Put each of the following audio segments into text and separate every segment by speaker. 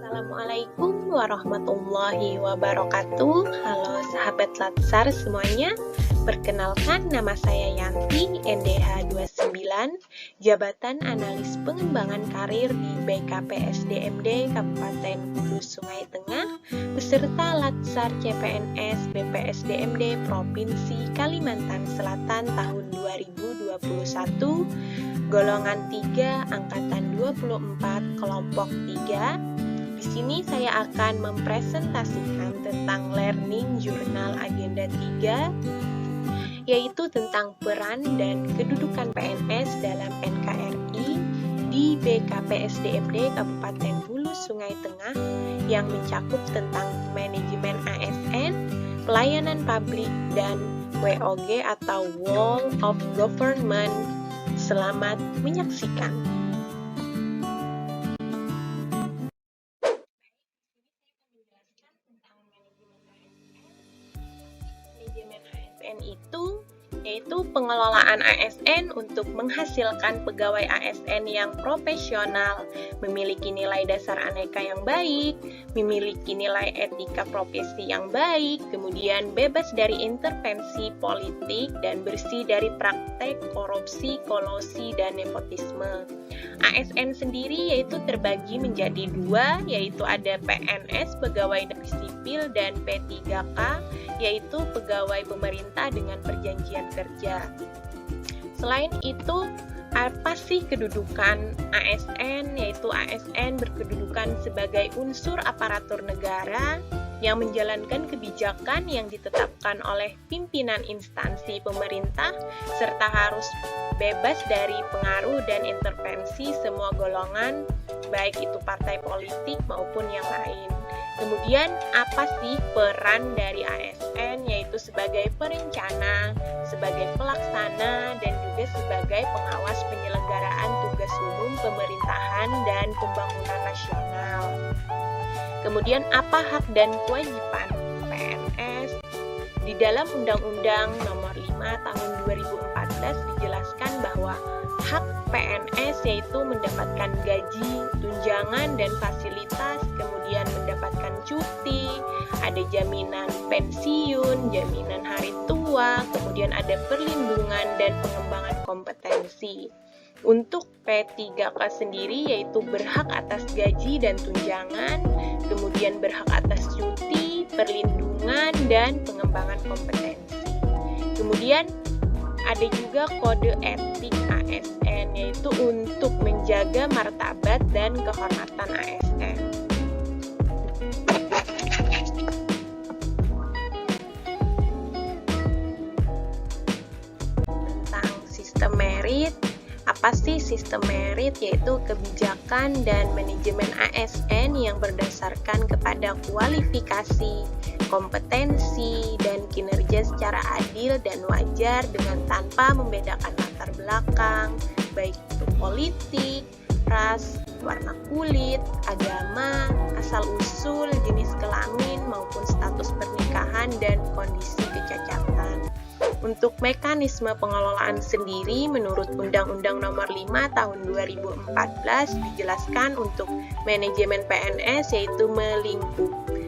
Speaker 1: Assalamualaikum warahmatullahi wabarakatuh. Halo sahabat Latsar semuanya. Perkenalkan, nama saya Yanti, NDH 29, Jabatan Analis Pengembangan Karir di BKPSDMD Kabupaten Hulu Sungai Tengah, beserta Latsar CPNS BPSDMD Provinsi Kalimantan Selatan tahun 2021, golongan 3, angkatan 24, kelompok 3. Di sini saya akan mempresentasikan tentang Learning Journal Agenda 3, yaitu tentang peran dan kedudukan PNS dalam NKRI di BKPSDMD Kabupaten Hulu Sungai Tengah yang mencakup tentang manajemen ASN, pelayanan publik, dan WOG atau Whole of Government. Selamat menyaksikan. Manajemen ASN itu yaitu pengelolaan ASN untuk menghasilkan pegawai ASN yang profesional, memiliki nilai dasar aneka yang baik, memiliki nilai etika profesi yang baik, kemudian bebas dari intervensi politik dan bersih dari praktek korupsi, kolusi, dan nepotisme. ASN sendiri yaitu terbagi menjadi dua, yaitu ada PNS, pegawai negeri sipil, dan P3K, yaitu pegawai pemerintah dengan perjanjian kerja. Selain itu, apa sih kedudukan ASN? Yaitu ASN berkedudukan sebagai unsur aparatur negara yang menjalankan kebijakan yang ditetapkan oleh pimpinan instansi pemerintah, serta harus bebas dari pengaruh dan intervensi semua golongan, baik itu partai politik maupun yang lain. Kemudian, apa sih peran dari ASN? Yaitu sebagai perencana, sebagai pelaksana, dan juga sebagai pengawas penyelenggaraan tugas umum pemerintahan dan pembangunan nasional. Kemudian, apa hak dan kewajiban PNS? Di dalam Undang-Undang Nomor 5 Tahun 2014 dijelaskan bahwa hak PNS yaitu mendapatkan gaji, tunjangan, dan fasilitas, kemudian mendapatkan cuti, ada jaminan pensiun, jaminan hari tua, kemudian ada perlindungan dan pengembangan kompetensi. Untuk P3K sendiri yaitu berhak atas gaji dan tunjangan, kemudian berhak atas cuti, perlindungan, dan pengembangan kompetensi. Kemudian ada juga kode etik ASN, yaitu untuk menjaga martabat dan kehormatan ASN. Tentang sistem merit, apa sih sistem merit? Yaitu kebijakan dan manajemen ASN yang berdasarkan kepada kualifikasi, kompetensi, dan kinerja secara adil dan wajar dengan tanpa membedakan latar belakang, baik itu politik, ras, warna kulit, agama, asal-usul, jenis kelamin, maupun status pernikahan dan kondisi kecacatan. Untuk mekanisme pengelolaan sendiri, menurut Undang-Undang Nomor 5 Tahun 2014 dijelaskan untuk manajemen PNS yaitu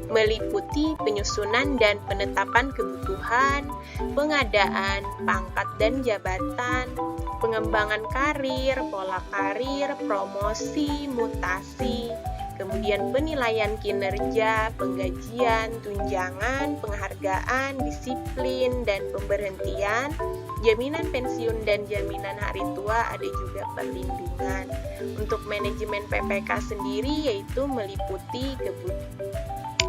Speaker 1: meliputi penyusunan dan penetapan kebutuhan, pengadaan pangkat dan jabatan, pengembangan karir, pola karir, promosi, mutasi, kemudian penilaian kinerja, penggajian, tunjangan, penghargaan, disiplin, dan pemberhentian, jaminan pensiun dan jaminan hari tua, ada juga perlindungan. Untuk manajemen PPK sendiri yaitu meliputi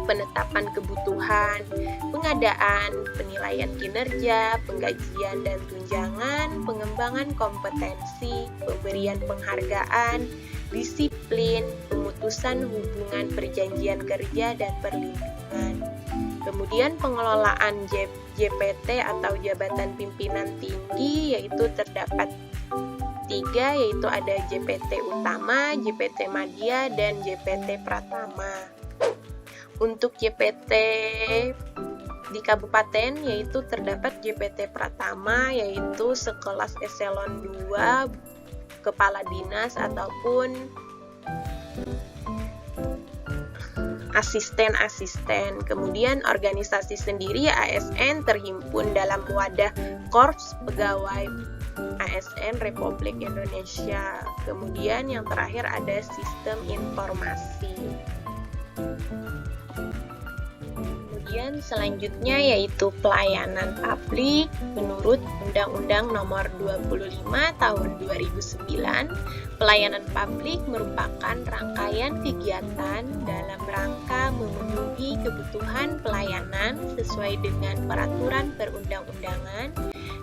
Speaker 1: penetapan kebutuhan, pengadaan, penilaian kinerja, penggajian dan tunjangan, pengembangan kompetensi, pemberian penghargaan, disiplin, pemutusan hubungan perjanjian kerja, dan perlindungan. Kemudian pengelolaan JPT atau jabatan pimpinan tinggi yaitu terdapat 3, yaitu ada JPT utama, JPT madya, dan JPT pratama. Untuk JPT di kabupaten yaitu terdapat JPT pratama yaitu sekelas eselon 2, kepala dinas ataupun asisten-asisten. Kemudian organisasi sendiri ASN terhimpun dalam wadah Korps Pegawai ASN Republik Indonesia. Kemudian yang terakhir ada sistem informasi. Kemudian selanjutnya yaitu pelayanan publik. Menurut Undang-Undang Nomor 25 Tahun 2009, pelayanan publik merupakan rangkaian kegiatan dalam rangka memenuhi kebutuhan pelayanan sesuai dengan peraturan perundang-undangan,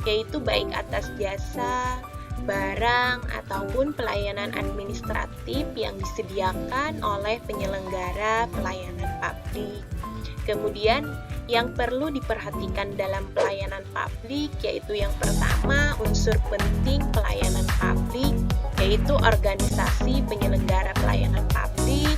Speaker 1: yaitu baik atas jasa, barang, ataupun pelayanan administratif yang disediakan oleh penyelenggara pelayanan publik. Kemudian yang perlu diperhatikan dalam pelayanan publik yaitu yang pertama, unsur penting pelayanan publik yaitu organisasi penyelenggara pelayanan publik,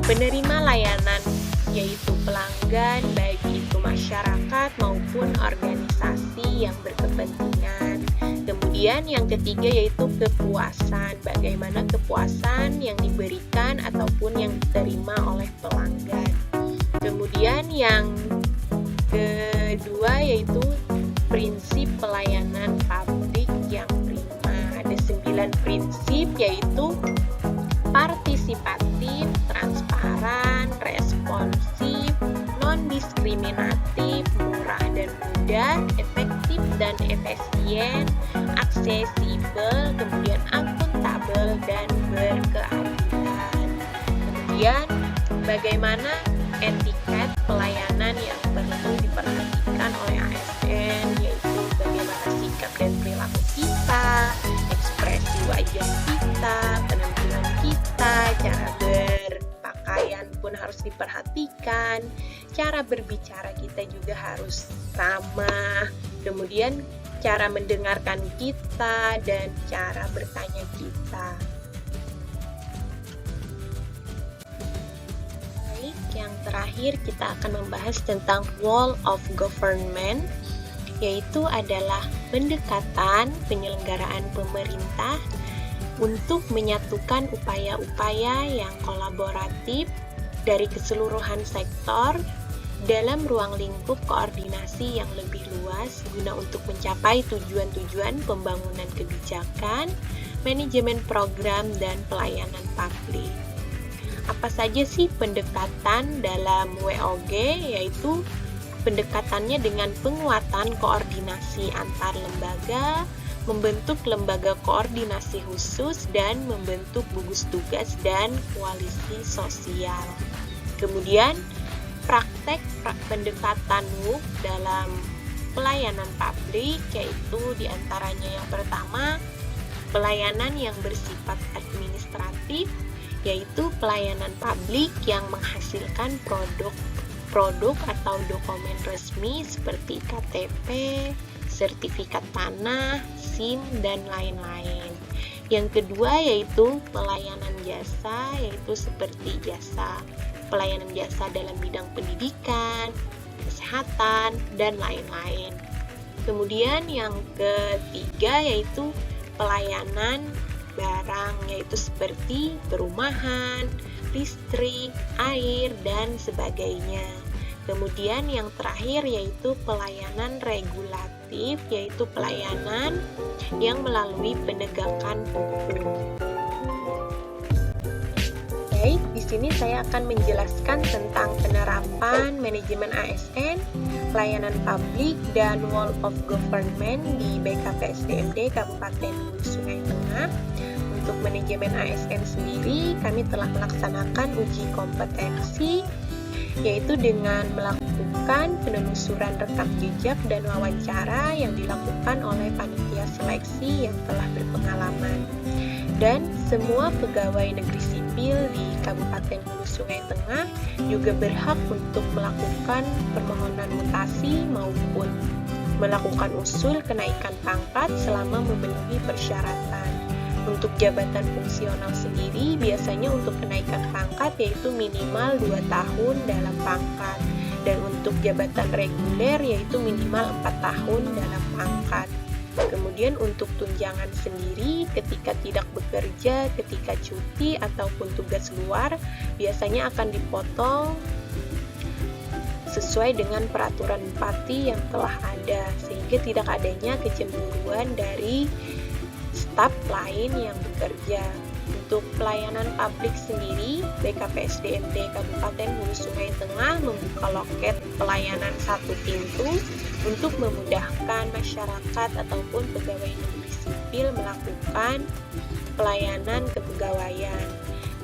Speaker 1: penerima layanan yaitu pelanggan baik itu masyarakat maupun organisasi yang berkepentingan. Kemudian yang ketiga yaitu kepuasan, bagaimana kepuasan yang diberikan ataupun yang diterima oleh pelanggan. Kemudian yang kedua yaitu prinsip pelayanan publik yang prima. Ada 9 prinsip yaitu partisipatif, transparan, responsif, non-diskriminatif, murah dan mudah, efektif dan efisien, aksesibel, kemudian akuntabel dan berkeadilan. Kemudian bagaimana etiket pelayanan yang perlu diperhatikan oleh ASN, yaitu bagaimana sikap dan perilaku kita, ekspresi wajah kita, penampilan kita, cara berpakaian pun harus diperhatikan, cara berbicara kita juga harus ramah, kemudian cara mendengarkan kita dan cara bertanya kita. Yang terakhir kita akan membahas tentang role of government, yaitu adalah pendekatan penyelenggaraan pemerintah untuk menyatukan upaya-upaya yang kolaboratif dari keseluruhan sektor dalam ruang lingkup koordinasi yang lebih luas guna untuk mencapai tujuan-tujuan pembangunan kebijakan, manajemen program, dan pelayanan publik. Apa saja sih pendekatan dalam WOG, yaitu pendekatannya dengan penguatan koordinasi antar lembaga, membentuk lembaga koordinasi khusus, dan membentuk gugus tugas dan koalisi sosial. Kemudian praktek pendekatan MOOC dalam pelayanan publik, yaitu diantaranya yang pertama, pelayanan yang bersifat administratif, yaitu pelayanan publik yang menghasilkan produk atau dokumen resmi seperti KTP, sertifikat tanah, SIM, dan lain-lain. Yang kedua yaitu pelayanan jasa, yaitu seperti pelayanan jasa dalam bidang pendidikan, kesehatan, dan lain-lain. Kemudian yang ketiga yaitu pelayanan barang, yaitu seperti perumahan, listrik, air, dan sebagainya. Kemudian yang terakhir yaitu pelayanan regulatif, yaitu pelayanan yang melalui penegakan hukum. Baik, di sini saya akan menjelaskan tentang penerapan manajemen ASN, pelayanan publik, dan role of government di BKPSDMD Kabupaten Hulu Sungai Tengah. Untuk manajemen ASN sendiri, kami telah melaksanakan uji kompetensi, yaitu dengan melakukan penelusuran rekam jejak dan wawancara yang dilakukan oleh panitia seleksi yang telah berpengalaman. Dan semua pegawai negeri sipil di Kabupaten Hulu Sungai Tengah juga berhak untuk melakukan permohonan mutasi maupun melakukan usul kenaikan pangkat selama memenuhi persyaratan. Untuk jabatan fungsional sendiri, biasanya untuk kenaikan pangkat yaitu minimal 2 tahun dalam pangkat. Dan untuk jabatan reguler yaitu minimal 4 tahun dalam pangkat. Kemudian untuk tunjangan sendiri ketika tidak bekerja, ketika cuti ataupun tugas luar, biasanya akan dipotong sesuai dengan peraturan bupati yang telah ada, sehingga tidak adanya kecemburuan dari staf lain yang bekerja. Untuk pelayanan publik sendiri, BKPSDMD Kabupaten Hulu Sungai Tengah membuka loket pelayanan satu pintu untuk memudahkan masyarakat ataupun pegawai negeri sipil melakukan pelayanan kepegawaian.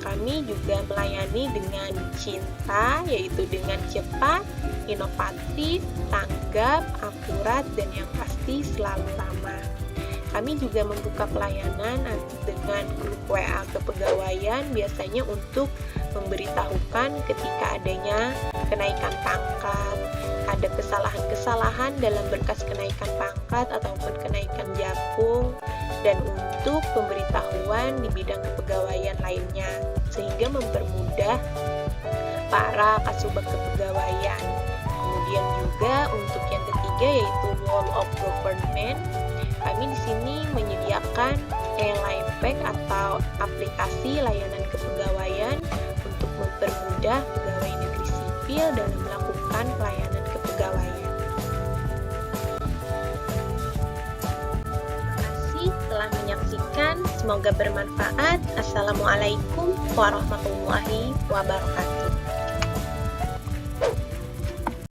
Speaker 1: Kami juga melayani dengan cinta, yaitu dengan cepat, inovatif, tanggap, akurat, dan yang pasti selalu ramah. Kami juga membuka pelayanan dengan grup WA kepegawaian, biasanya untuk memberitahukan ketika adanya kenaikan pangkat, ada kesalahan-kesalahan dalam berkas kenaikan pangkat ataupun kenaikan jakung, dan untuk pemberitahuan di bidang kepegawaian lainnya, sehingga mempermudah para kasubag kepegawaian. Kemudian juga untuk yang ketiga yaitu Wall of Government. Kami di sini menyediakan e-Livepack atau aplikasi layanan kepegawaian untuk mempermudah pegawai negeri sipil dalam melakukan pelayanan kepegawaian. Terima kasih telah menyaksikan, semoga bermanfaat. Assalamualaikum warahmatullahi wabarakatuh.